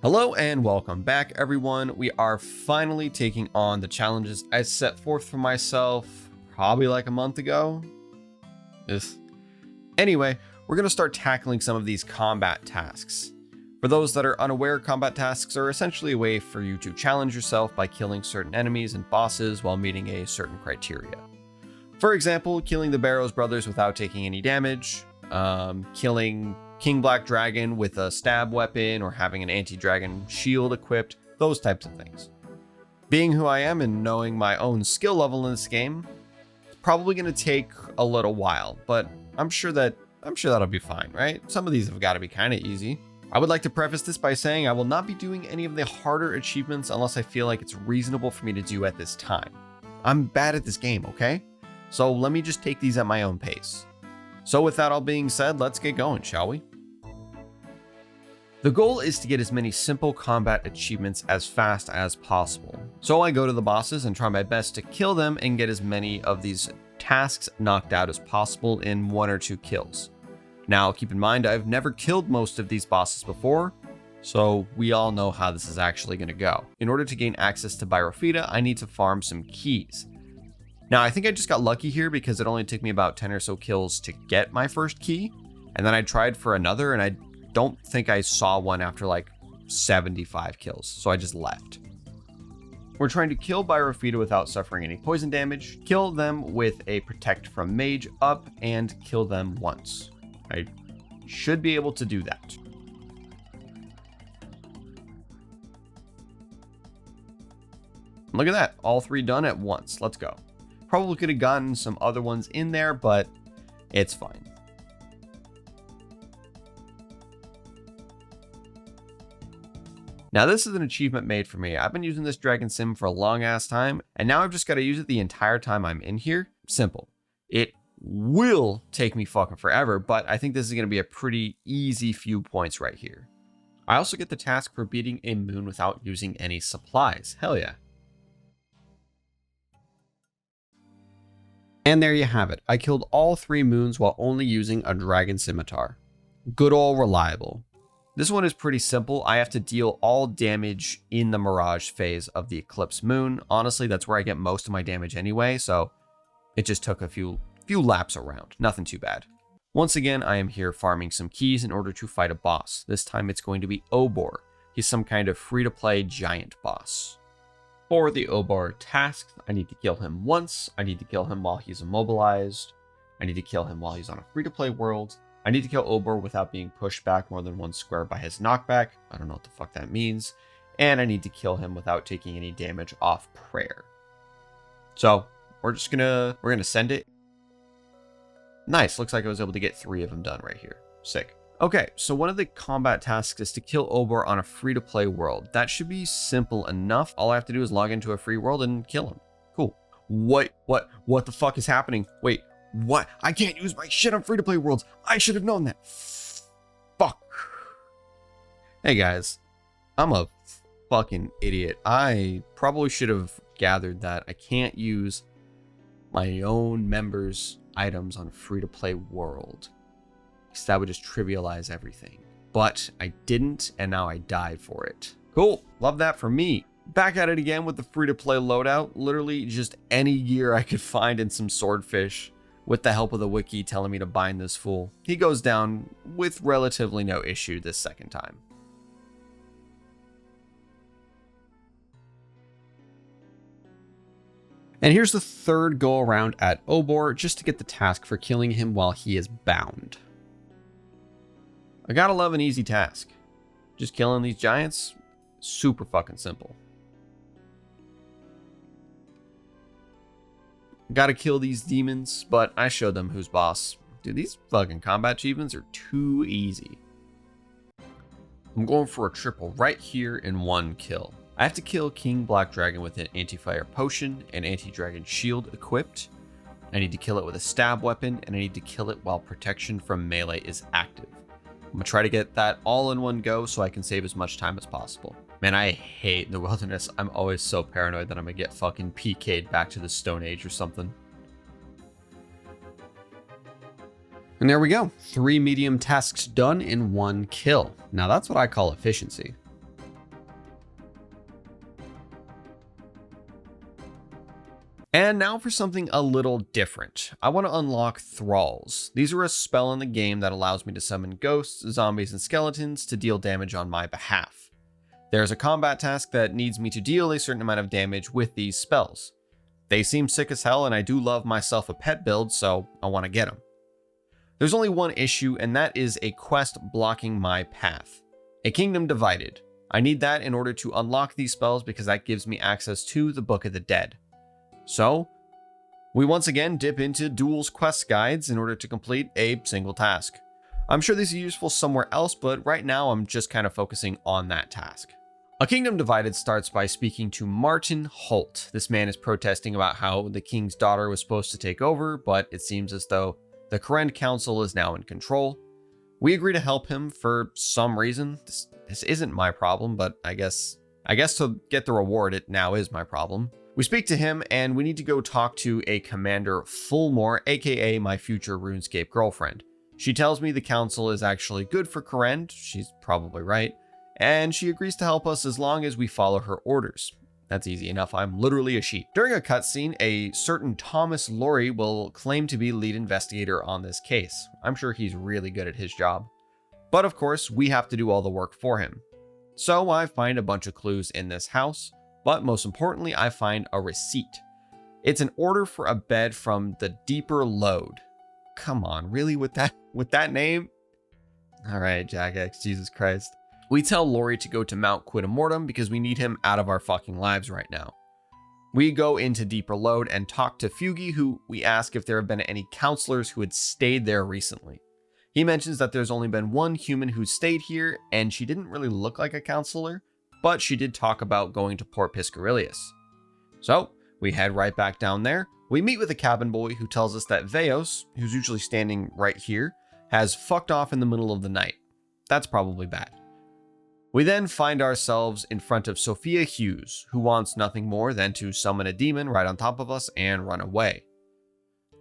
Hello and welcome back, everyone. We are finally taking on the challenges I set forth for myself probably like a month ago. Anyway, we're going to start tackling some of these combat tasks. For those that are unaware, combat tasks are essentially a way for you to challenge yourself by killing certain enemies and bosses while meeting a certain criteria. For example, killing the Barrows brothers without taking any damage, killing King Black Dragon with a stab weapon, or having an anti-dragon shield equipped, those types of things. Being who I am and knowing my own skill level in this game, it's probably going to take a little while, but I'm sure that'll be fine, right? Some of these have got to be kind of easy. I would like to preface this by saying I will not be doing any of the harder achievements unless I feel like it's reasonable for me to do at this time. I'm bad at this game, okay? So let me just take these at my own pace. So with that all being said, let's get going, shall we? The goal is to get as many simple combat achievements as fast as possible. So I go to the bosses and try my best to kill them and get as many of these tasks knocked out as possible in 1 or 2 kills. Now keep in mind, I've never killed most of these bosses before, so we all know how this is actually going to go. In order to gain access to Byrofita, I need to farm some keys. Now I think I just got lucky here because it only took me about 10 or so kills to get my first key, and then I tried for another and I don't think I saw one after like 75 kills, so I just left. We're trying to kill Byrofita without suffering any poison damage, kill them with a Protect from Mage up, and kill them once. I should be able to do that. Look at that, all 3 done at once. Let's go. Probably could have gotten some other ones in there, but it's fine. Now this is an achievement made for me. I've been using this Dragon Sim for a long ass time, and now I've just got to use it the entire time I'm in here. Simple. It will take me fucking forever, but I think this is going to be a pretty easy few points right here. I also get the task for beating a moon without using any supplies. Hell yeah. And there you have it. I killed all 3 moons while only using a Dragon Scimitar. Good old reliable. This one is pretty simple. I have to deal all damage in the Mirage phase of the Eclipse Moon. Honestly, that's where I get most of my damage anyway, so it just took a few laps around. Nothing too bad. Once again, I am here farming some keys in order to fight a boss. This time it's going to be Obor. He's some kind of free-to-play giant boss. For the Obor task, I need to kill him once. I need to kill him while he's immobilized. I need to kill him while he's on a free-to-play world. I need to kill Obor without being pushed back more than 1 square by his knockback. I don't know what the fuck that means. And I need to kill him without taking any damage off prayer. So we're gonna send it. Nice, looks like I was able to get 3 of them done right here. Sick. Okay, so one of the combat tasks is to kill Obor on a free-to-play world. That should be simple enough. All I have to do is log into a free world and kill him. Cool. What the fuck is happening? Wait, what? I can't use my shit on free-to-play worlds. I should have known that. Fuck. Hey guys, I'm a fucking idiot. I probably should have gathered that I can't use my own members' items on a free-to-play world. Because that would just trivialize everything. But I didn't, and now I died for it. Cool. Love that for me. Back at it again with the free-to-play loadout. Literally just any gear I could find and some swordfish. With the help of the wiki telling me to bind this fool. He goes down with relatively no issue this second time. And here's the 3rd go around at Obor, just to get the task for killing him while he is bound. I gotta love an easy task. Just killing these giants, super fucking simple. Gotta kill these demons, but I showed them who's boss. Dude, these fucking combat achievements are too easy. I'm going for a triple right here in 1 kill. I have to kill King Black Dragon with an anti-fire potion and anti-dragon shield equipped. I need to kill it with a stab weapon, and I need to kill it while protection from melee is active. I'm gonna try to get that all in 1 go so I can save as much time as possible. Man, I hate the wilderness. I'm always so paranoid that I'm gonna get fucking PK'd back to the Stone Age or something. And there we go. 3 medium tasks done in 1 kill. Now that's what I call efficiency. And now for something a little different. I want to unlock Thralls. These are a spell in the game that allows me to summon ghosts, zombies, and skeletons to deal damage on my behalf. There's a combat task that needs me to deal a certain amount of damage with these spells. They seem sick as hell, and I do love myself a pet build, so I want to get them. There's only one issue, and that is a quest blocking my path. A Kingdom Divided. I need that in order to unlock these spells because that gives me access to the Book of the Dead. So, we once again dip into Dool's quest guides in order to complete a single task. I'm sure these are useful somewhere else, but right now I'm just kind of focusing on that task. A Kingdom Divided starts by speaking to Martin Holt. This man is protesting about how the king's daughter was supposed to take over, but it seems as though the Kourend Council is now in control. We agree to help him for some reason. This isn't my problem, but I guess to get the reward, it now is my problem. We speak to him, and we need to go talk to a Commander Fulmore, aka my future Runescape girlfriend. She tells me the council is actually good for Kourend, she's probably right, and she agrees to help us as long as we follow her orders. That's easy enough, I'm literally a sheep. During a cutscene, a certain Thomas Laurie will claim to be lead investigator on this case. I'm sure he's really good at his job. But of course, we have to do all the work for him. So I find a bunch of clues in this house, but most importantly, I find a receipt. It's an order for a bed from the Deeper Load. Come on, really with that name? All right, Jack X, Jesus Christ. We tell Laurie to go to Mount Quidamortem because we need him out of our fucking lives right now. We go into Deeper Load and talk to Fugi, who we ask if there have been any counselors who had stayed there recently. He mentions that there's only been one human who stayed here, and she didn't really look like a counselor, but she did talk about going to Port Piscarilius. So, we head right back down there. We meet with a cabin boy who tells us that Veos, who's usually standing right here, has fucked off in the middle of the night. That's probably bad. We then find ourselves in front of Sophia Hughes, who wants nothing more than to summon a demon right on top of us and run away.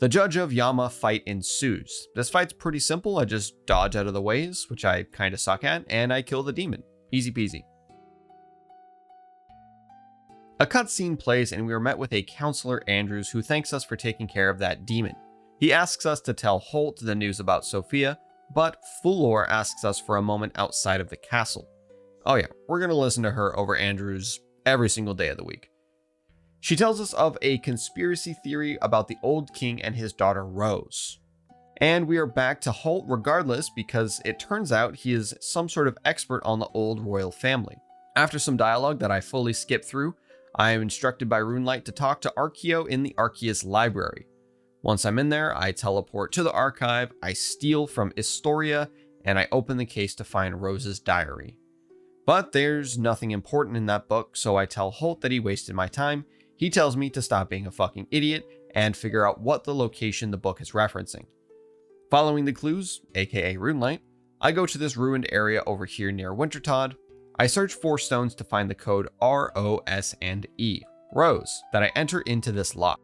The Judge of Yama fight ensues. This fight's pretty simple, I just dodge out of the ways, which I kinda suck at, and I kill the demon. Easy peasy. A cutscene plays and we are met with a Counselor Andrews who thanks us for taking care of that demon. He asks us to tell Holt the news about Sophia, but Fulor asks us for a moment outside of the castle. Oh yeah, we're gonna listen to her over Andrews every single day of the week. She tells us of a conspiracy theory about the old king and his daughter Rose. And we are back to Holt regardless because it turns out he is some sort of expert on the old royal family. After some dialogue that I fully skipped through, I am instructed by Runelight to talk to Archeo in the Arceus library. Once I'm in there, I teleport to the archive, I steal from Historia, and I open the case to find Rose's diary. But there's nothing important in that book, so I tell Holt that he wasted my time. He tells me to stop being a fucking idiot and figure out what the location the book is referencing. Following the clues, aka Runelight, I go to this ruined area over here near Wintertodd. I search for stones to find the code ROS&E, Rose, that I enter into this lock.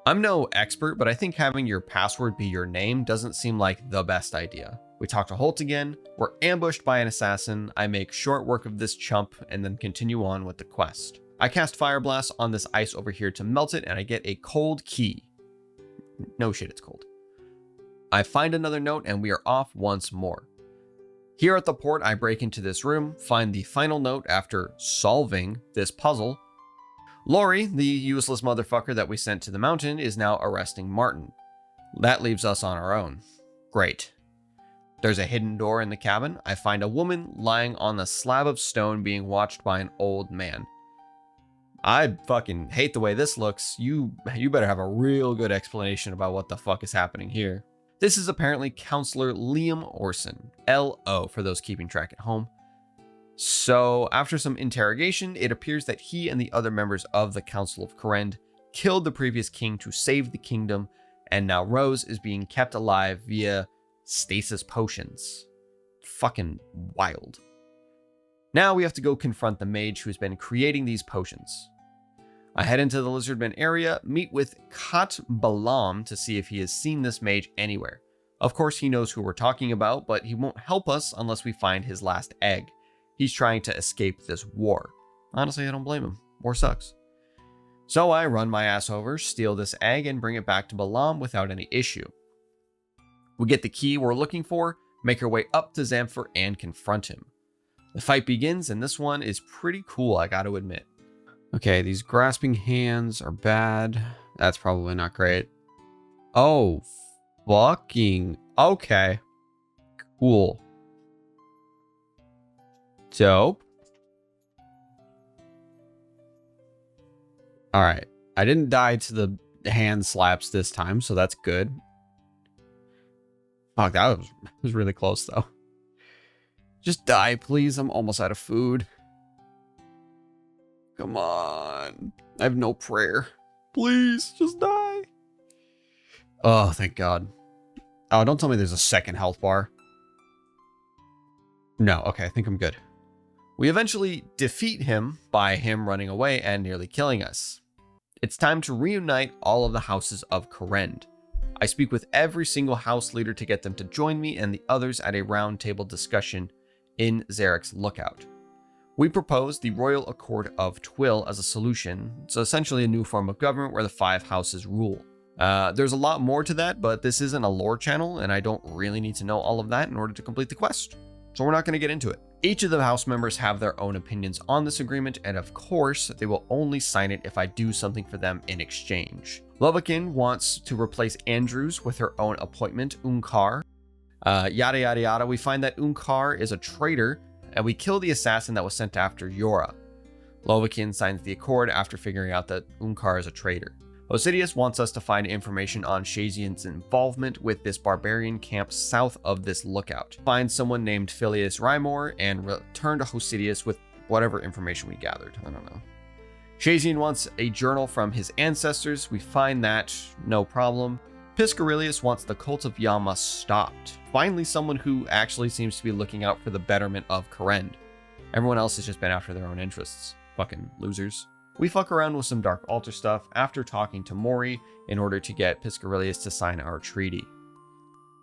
I'm no expert, but I think having your password be your name doesn't seem like the best idea. We talk to Holt again, we're ambushed by an assassin, I make short work of this chump, and then continue on with the quest. I cast Fire Blast on this ice over here to melt it, and I get a cold key. No shit, it's cold. I find another note, and we are off once more. Here at the port, I break into this room, find the final note after solving this puzzle. Laurie, the useless motherfucker that we sent to the mountain, is now arresting Martin. That leaves us on our own. Great. There's a hidden door in the cabin. I find a woman lying on a slab of stone being watched by an old man. I fucking hate the way this looks. You better have a real good explanation about what the fuck is happening here. This is apparently Counselor Liam Orson, L.O. for those keeping track at home. So after some interrogation, it appears that he and the other members of the Council of Kourend killed the previous king to save the kingdom, and now Rose is being kept alive via stasis potions. Fucking wild. Now we have to go confront the mage who's been creating these potions. I head into the Lizardman area, meet with Kat Balam to see if he has seen this mage anywhere. Of course he knows who we're talking about, but he won't help us unless we find his last egg. He's trying to escape this war. Honestly, I don't blame him. War sucks. So I run my ass over, steal this egg, and bring it back to Balam without any issue. We get the key we're looking for, make our way up to Zamfir, and confront him. The fight begins, and this one is pretty cool, I gotta admit. Okay, these grasping hands are bad. That's probably not great. Oh, fucking... Okay. Cool. Dope. Alright. I didn't die to the hand slaps this time, so that's good. Fuck, that was really close, though. Just die, please. I'm almost out of food. Come on. I have no prayer. Please, just die. Oh, thank God. Oh, don't tell me there's a second health bar. No, okay, I think I'm good. We eventually defeat him by him running away and nearly killing us. It's time to reunite all of the houses of Kourend. I speak with every single house leader to get them to join me and the others at a round table discussion in Zarek's lookout. We propose the Royal Accord of Twill as a solution. It's essentially a new form of government where the 5 houses rule. There's a lot more to that, but this isn't a lore channel, and I don't really need to know all of that in order to complete the quest. So we're not going to get into it. Each of the house members have their own opinions on this agreement, and of course, they will only sign it if I do something for them in exchange. Lovakin wants to replace Andrews with her own appointment, Unkar. Yada yada yada. We find that Unkar is a traitor, and we kill the assassin that was sent after Yora. Lovakin signs the accord after figuring out that Unkar is a traitor. Osidius wants us to find information on Shazian's involvement with this barbarian camp south of this lookout. Find someone named Phileas Rymor and return to Osidius with whatever information we gathered. I don't know. Shazian wants a journal from his ancestors. We find that, no problem. Piscarilius wants the cult of Yama stopped. Finally, someone who actually seems to be looking out for the betterment of Kourend. Everyone else has just been after their own interests. Fucking losers. We fuck around with some Dark Altar stuff after talking to Mori in order to get Piscarilius to sign our treaty.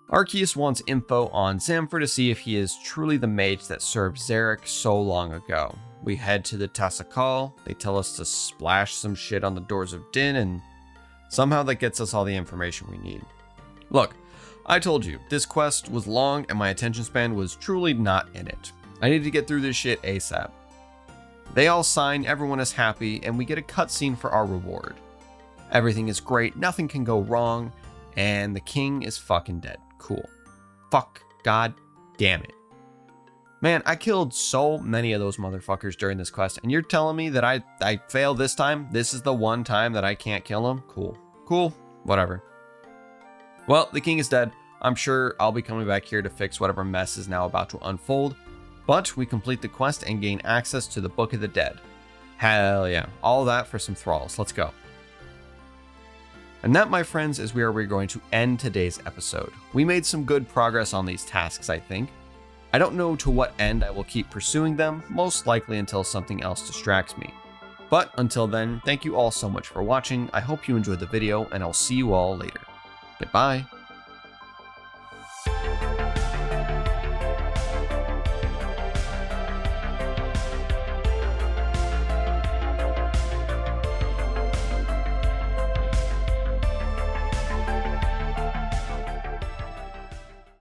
Arceus wants info on Zamfir to see if he is truly the mage that served Zarek so long ago. We head to the Tasakal, they tell us to splash some shit on the doors of Din, and somehow that gets us all the information we need. Look, I told you, this quest was long and my attention span was truly not in it. I needed to get through this shit ASAP. They all sign, everyone is happy, and we get a cutscene for our reward. Everything is great, nothing can go wrong, and the king is fucking dead. Cool. Fuck. God damn it. Man, I killed so many of those motherfuckers during this quest, and you're telling me that I failed this time? This is the one time that I can't kill him? Cool. Cool. Whatever. Well, the king is dead. I'm sure I'll be coming back here to fix whatever mess is now about to unfold. But we complete the quest and gain access to the Book of the Dead. Hell yeah. All that for some thralls. Let's go. And that, my friends, is where we're going to end today's episode. We made some good progress on these tasks, I think. I don't know to what end I will keep pursuing them, most likely until something else distracts me. But until then, thank you all so much for watching. I hope you enjoyed the video, and I'll see you all later. Goodbye.